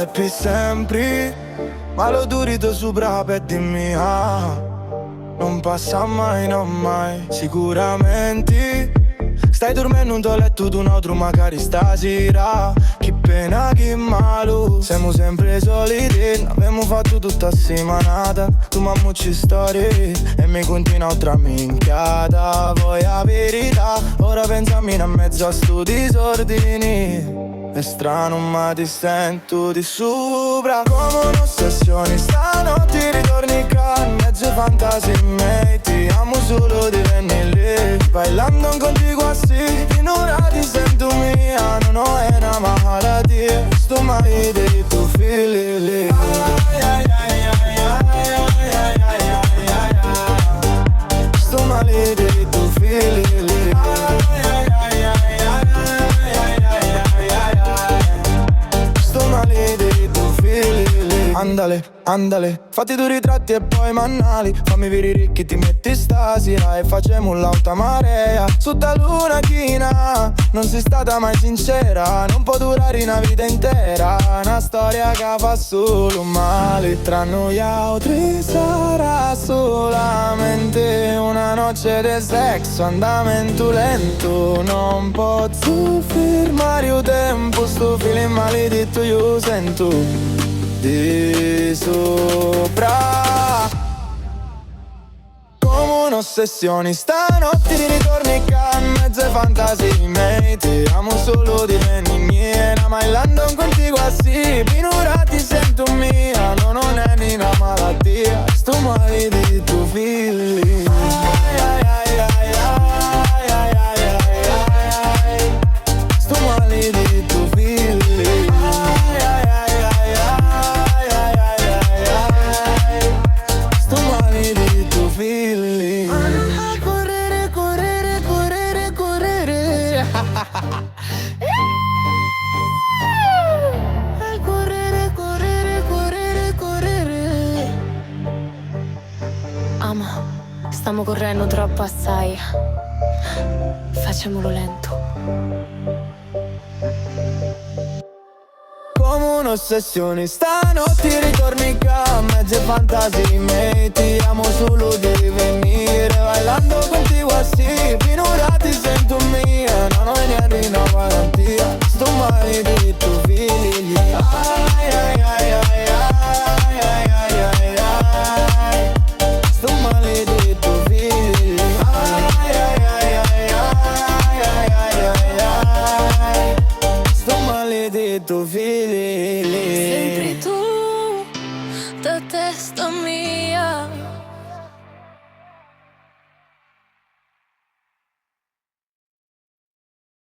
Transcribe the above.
e per sempre. Ma lo durito sopra per dimmi non passa mai, non mai. Sicuramente stai dormendo in tuo letto tu un altro magari stasera. Che pena, che malo. Siamo sempre soliti, abbiamo fatto tutta settimana. Tu mamma ci storie e mi continua un'altra minchiata. Poi la verità, ora pensami a mezzo a sto disordini. È strano ma ti sento di sopra come un'ossessione. Stanotte ritorni qua in mezzo ai fantasmi miei. Ti amo solo di venire lì, bailando con te quasi. In ora ti sento mia, non ho una malattia. Sto male di tu fili lì. Sto male di tu fili lì. Andale, andale, fatti due ritratti e poi mannali. Fammi veri ricchi, ti metti stasera e facciamo l'alta marea. Sotto luna china, non sei stata mai sincera. Non può durare una vita intera, una storia che fa solo male. Tra noi altri sarà solamente una noce di sesso, andamento lento. Non posso fermare il tempo, sto feeling maledetto io sento di sopra come un'ossessione. Stanotte ti ritorni qua in mezzo ai fantasi miei. Ti amo solo di venire, ma bailando contigo así. In ora ti sento mia, non è ni una malattia. Sto male di tu figli. Sto male di tu figli. A correre, correre, correre, correre. A correre, correre, correre, correre. Amo, stiamo correndo troppo assai. Facciamolo lento. Come un'ossessione, stanotte ritorni qua in mezzo ai fantasi miei. Ti amo solo di venire, bailando contigo así. In ora ti sento mia, non ho niente una garantia. Sto male di tu figli. Ai ai ai ai ai ai ai ai ai. Sto male di tu figli. Ai ai ai ai ai ai ai ai ai. Sto male di tu figli.